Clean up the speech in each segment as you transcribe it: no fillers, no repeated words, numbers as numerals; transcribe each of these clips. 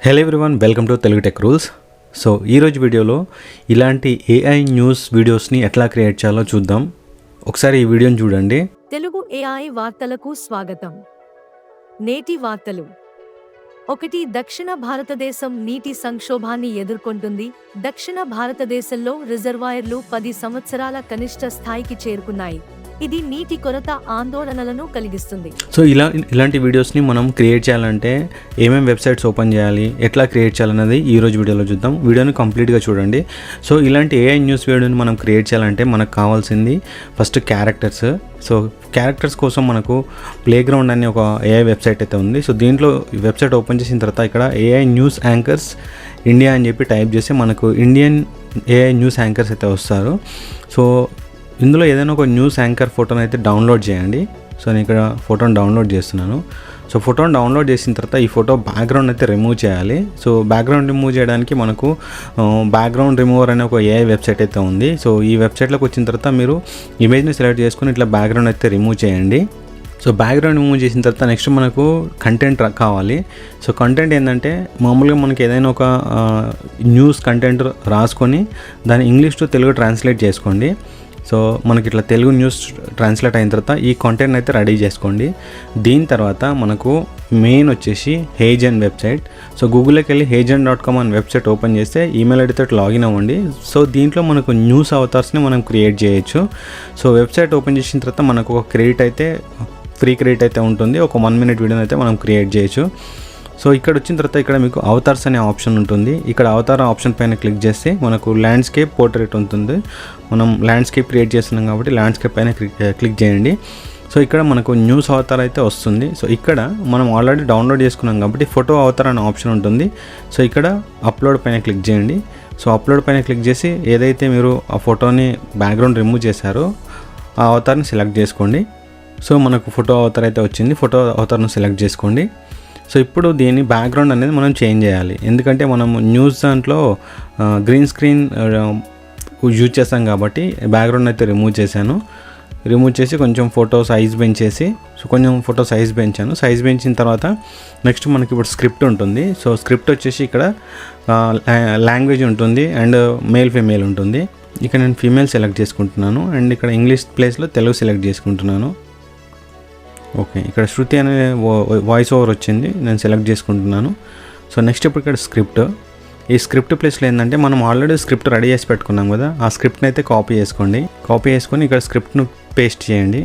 Hello everyone, welcome to Telugu tech rules. So ఈరోజు వీడియోలో ఇలాంటి ఏఐ న్యూస్ వీడియోస్ని ఎట్లా క్రియేట్ చేయాలో చూద్దాం. ఒకసారి ఈ వీడియోని చూడండి. తెలుగు ఏఐ వార్తలకు స్వాగతం. నేటి వార్తలు. 1. దక్షిణ భారతదేశం నీటి సంక్షోభాన్ని ఎదుర్కొంటుంది. దక్షిణ భారతదేశంలో రిజర్వాయర్లు 10 సంవత్సరాల కనిష్ట స్థాయికి చేరుకున్నాయి. ఇది నీటి కొరత ఆందోళనలను కలిగిస్తుంది. సో ఇలాంటి వీడియోస్ని మనం క్రియేట్ చేయాలంటే ఏమేమి వెబ్సైట్స్ ఓపెన్ చేయాలి, ఎట్లా క్రియేట్ చేయాలన్నది ఈరోజు వీడియోలో చూద్దాం. వీడియోని కంప్లీట్గా చూడండి. సో ఇలాంటి ఏఐ న్యూస్ వీడియోని మనం క్రియేట్ చేయాలంటే మనకు కావాల్సింది ఫస్ట్ క్యారెక్టర్స్. సో క్యారెక్టర్స్ కోసం మనకు ప్లేగ్రౌండ్ అనే ఒక ఏఐ వెబ్సైట్ అయితే ఉంది. సో దీంట్లో వెబ్సైట్ ఓపెన్ చేసిన తర్వాత ఇక్కడ ఏఐ న్యూస్ యాంకర్స్ ఇండియా అని చెప్పి టైప్ చేసి మనకు ఇండియన్ ఏఐ న్యూస్ యాంకర్స్ అయితే వస్తారు. సో ఇందులో ఏదైనా ఒక న్యూస్ యాంకర్ ఫోటోని అయితే డౌన్లోడ్ చేయండి. సో నేను ఇక్కడ ఫోటోని డౌన్లోడ్ చేస్తున్నాను. సో ఫోటోని డౌన్లోడ్ చేసిన తర్వాత ఈ ఫోటో బ్యాక్గ్రౌండ్ అయితే రిమూవ్ చేయాలి. సో బ్యాక్గ్రౌండ్ రిమూవ్ చేయడానికి మనకు బ్యాక్గ్రౌండ్ రిమూవర్ అనే ఒక ఏఐ వెబ్సైట్ అయితే ఉంది. సో ఈ వెబ్సైట్లోకి వచ్చిన తర్వాత మీరు ఇమేజ్ని సెలెక్ట్ చేసుకుని ఇట్లా బ్యాక్గ్రౌండ్ అయితే రిమూవ్ చేయండి. సో బ్యాక్గ్రౌండ్ రిమూవ్ చేసిన తర్వాత నెక్స్ట్ మనకు కంటెంట్ కావాలి. సో కంటెంట్ ఏంటంటే మామూలుగా మనకి ఏదైనా ఒక న్యూస్ కంటెంట్ రాసుకొని దాన్ని ఇంగ్లీష్ టు తెలుగు ట్రాన్స్లేట్ చేసుకోండి. సో మనకి ఇట్లా తెలుగు న్యూస్ ట్రాన్స్లేట్ అయిన తర్వాత ఈ కంటెంట్ అయితే రెడీ చేసుకోండి. దీని తర్వాత మనకు మెయిన్ వచ్చేసి హేజన్ వెబ్సైట్. సో గూగుల్లోకి వెళ్ళి heygen.com అని వెబ్సైట్ ఓపెన్ చేస్తే ఈమెయిల్ ఐడితో లాగిన్ అవ్వండి. సో దీంట్లో మనకు న్యూస్ అవతార్స్ని మనం క్రియేట్ చేయొచ్చు. సో వెబ్సైట్ ఓపెన్ చేసిన తర్వాత మనకు ఒక ఫ్రీ క్రియేట్ అయితే ఉంటుంది. ఒక 1 minute వీడియోని అయితే మనం క్రియేట్ చేయొచ్చు. సో ఇక్కడ వచ్చిన తర్వాత ఇక్కడ మీకు అవతార్స్ అనే ఆప్షన్ ఉంటుంది. ఇక్కడ అవతార్ ఆప్షన్ పైన క్లిక్ చేస్తే మనకు ల్యాండ్స్కేప్ పోర్ట్రేట్ ఉంటుంది. మనం ల్యాండ్స్కేప్ క్రియేట్ చేస్తున్నాం కాబట్టి ల్యాండ్స్కేప్ పైన క్లిక్ చేయండి. సో ఇక్కడ మనకు న్యూస్ అవతార్ అయితే వస్తుంది. సో ఇక్కడ మనం ఆల్రెడీ డౌన్లోడ్ చేసుకున్నాం కాబట్టి ఫోటో అవతార్ అనే ఆప్షన్ ఉంటుంది. సో ఇక్కడ అప్లోడ్ పైన క్లిక్ చేయండి. సో అప్లోడ్ పైన క్లిక్ చేసి ఏదైతే మీరు ఆ ఫోటోని బ్యాక్గ్రౌండ్ రిమూవ్ చేశారో ఆ అవతార్ని సెలెక్ట్ చేసుకోండి. సో మనకు ఫోటో అవతార్ అయితే వచ్చింది. ఫోటో అవతార్ను సెలెక్ట్ చేసుకోండి. సో ఇప్పుడు దీని బ్యాక్గ్రౌండ్ అనేది మనం చేంజ్ చేయాలి. ఎందుకంటే మనం న్యూస్ దాంట్లో గ్రీన్ స్క్రీన్ యూజ్ చేస్తాం కాబట్టి బ్యాక్గ్రౌండ్ అయితే రిమూవ్ చేశాను. రిమూవ్ చేసి కొంచెం ఫోటో సైజ్ పెంచేసి కొంచెం ఫోటో సైజ్ పెంచాను. సైజ్ పెంచిన తర్వాత నెక్స్ట్ మనకి ఇప్పుడు స్క్రిప్ట్ ఉంటుంది. సో స్క్రిప్ట్ వచ్చేసి ఇక్కడ లాంగ్వేజ్ ఉంటుంది అండ్ మేల్ ఫీమేల్ ఉంటుంది. ఇక్కడ నేను ఫీమేల్ సెలెక్ట్ చేసుకుంటున్నాను అండ్ ఇక్కడ ఇంగ్లీష్ ప్లేస్లో తెలుగు సెలెక్ట్ చేసుకుంటున్నాను. ఓకే, ఇక్కడ శృతి అనే వాయిస్ ఓవర్ వచ్చింది, నేను సెలెక్ట్ చేసుకుంటున్నాను. సో నెక్స్ట్ ఇప్పుడు ఇక్కడ స్క్రిప్ట్. ఈ స్క్రిప్ట్ ప్లేస్లో ఏంటంటే మనం ఆల్రెడీ స్క్రిప్ట్ రెడీ చేసి పెట్టుకున్నాం కదా, ఆ స్క్రిప్ట్ని అయితే కాపీ చేసుకోండి. కాపీ చేసుకొని ఇక్కడ స్క్రిప్ట్ను పేస్ట్ చేయండి.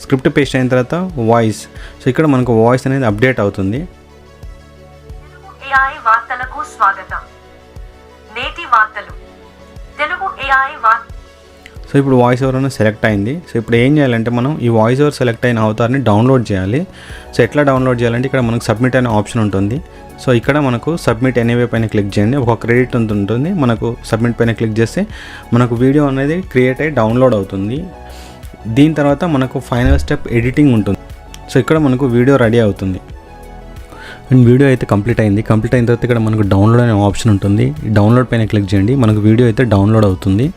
స్క్రిప్ట్ పేస్ట్ అయిన తర్వాత వాయిస్. సో ఇక్కడ మనకు వాయిస్ అనేది అప్డేట్ అవుతుంది. ఏఐ వార్తలకు స్వాగతం. నేటి వార్తలు. తెలుగు ఏఐ సో ఇప్పుడు వాయిస్ ఓవర్ అనేది సెలెక్ట్ అయింది. సో ఇప్పుడు ఏం చేయాలంటే మనం ఈ వాయిస్ ఓవర్ సెలెక్ట్ అయిన అవతార్ని డౌన్లోడ్ చేయాలి. సో ఎట్లా డౌన్లోడ్ చేయాలంటే ఇక్కడ మనకు సబ్మిట్ అనే ఆప్షన్ ఉంటుంది. సో ఇక్కడ మనకు సబ్మిట్ ఎనీవే పైన క్లిక్ చేయండి. ఒక క్రెడిట్ ఉంటుంది. మనకు సబ్మిట్ పైన క్లిక్ చేస్తే మనకు వీడియో అనేది క్రియేట్ అయ్యి డౌన్లోడ్ అవుతుంది. దీని తర్వాత మనకు ఫైనల్ స్టెప్ ఎడిటింగ్ ఉంటుంది. సో ఇక్కడ మనకు వీడియో రెడీ అవుతుంది అండ్ వీడియో అయితే కంప్లీట్ అయింది. కంప్లీట్ అయిన తర్వాత ఇక్కడ మనకు డౌన్లోడ్ అనే ఆప్షన్ ఉంటుంది. డౌన్లోడ్ పైన క్లిక్ చేయండి. మనకు వీడియో అయితే డౌన్లోడ్ అవుతుంది.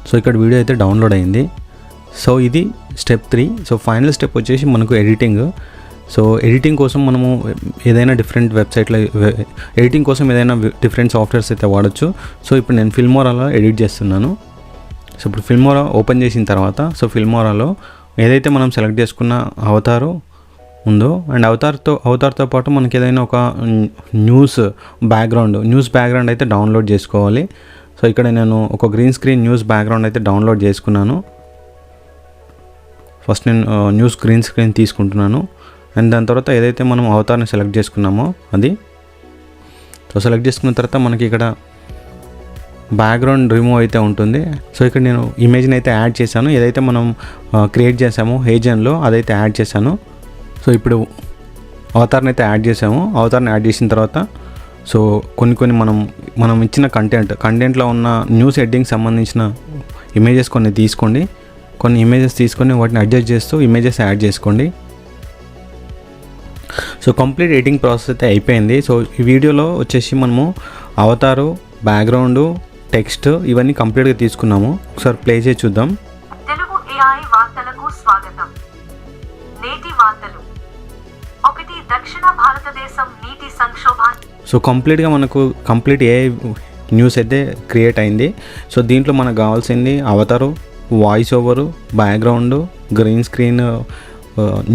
సో ఇక్కడ వీడియో అయితే డౌన్లోడ్ అయింది. సో ఇది స్టెప్ 3. సో ఫైనల్ స్టెప్ వచ్చేసి మనకు ఎడిటింగ్. సో ఎడిటింగ్ కోసం మనము ఏదైనా డిఫరెంట్ వెబ్సైట్లో ఎడిటింగ్ కోసం ఏదైనా డిఫరెంట్ సాఫ్ట్వేర్స్ అయితే వాడచ్చు. సో ఇప్పుడు నేను ఫిల్మోరాలో ఎడిట్ చేస్తున్నాను. సో ఇప్పుడు ఫిల్మోరా ఓపెన్ చేసిన తర్వాత సో ఫిల్మోరాలో ఏదైతే మనం సెలెక్ట్ చేసుకున్న అవతారు ఉందో అండ్ అవతార్తో పాటు మనకి ఏదైనా ఒక న్యూస్ బ్యాక్గ్రౌండ్ అయితే డౌన్లోడ్ చేసుకోవాలి. సో ఇక్కడ నేను ఒక గ్రీన్ స్క్రీన్ న్యూస్ బ్యాక్గ్రౌండ్ అయితే డౌన్లోడ్ చేసుకున్నాను. ఫస్ట్ నేను న్యూస్ గ్రీన్ స్క్రీన్ తీసుకుంటున్నాను అండ్ దాని తర్వాత ఏదైతే మనం అవతార్ని సెలెక్ట్ చేసుకున్నామో అది. సో సెలెక్ట్ చేసుకున్న తర్వాత మనకి ఇక్కడ బ్యాక్గ్రౌండ్ రిమూవ్ అయితే ఉంటుంది. సో ఇక్కడ నేను ఇమేజ్ని అయితే యాడ్ చేశాను. ఏదైతే మనం క్రియేట్ చేసామో హేజన్లో అదైతే యాడ్ చేశాను. సో ఇప్పుడు అవతార్ని అయితే యాడ్ చేసాము. అవతార్ని యాడ్ చేసిన తర్వాత సో కొన్ని మనం ఇచ్చిన కంటెంట్లో ఉన్న న్యూస్ హెడ్డింగ్ సంబంధించిన ఇమేజెస్ కొన్ని ఇమేజెస్ తీసుకొని వాటిని అడ్జస్ట్ చేస్తూ ఇమేజెస్ యాడ్ చేసుకోండి. సో కంప్లీట్ ఎడిటింగ్ ప్రాసెస్ అయితే అయిపోయింది. సో ఈ వీడియోలో వచ్చేసి మనము అవతారు, బ్యాక్గ్రౌండ్, టెక్స్ట్ ఇవన్నీ కంప్లీట్గా తీసుకున్నాము. ఒకసారి ప్లే చేసి చూద్దాం. తెలుగు ఏఐ వార్తలకు స్వాగతం. నేటి వార్తలు. 1. దక్షిణ భారతదేశం నీటి సంక్షోభాన్ని సో కంప్లీట్గా మనకు కంప్లీట్ ఏఐ న్యూస్ అయితే క్రియేట్ అయింది. సో దీంట్లో మనకు కావాల్సింది అవతారు, voice over, background, green screen,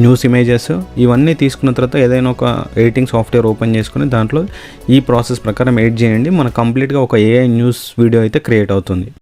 news images ఇవన్నీ తీసుకున్న తర్వాత ఏదైనా ఒక ఎడిటింగ్ సాఫ్ట్వేర్ ఓపెన్ చేసుకుని దాంట్లో ఈ ప్రాసెస్ ప్రకారం ఎడిట్ చేయండి. మనకు కంప్లీట్గా ఒక ఏఐ న్యూస్ వీడియో అయితే క్రియేట్ అవుతుంది.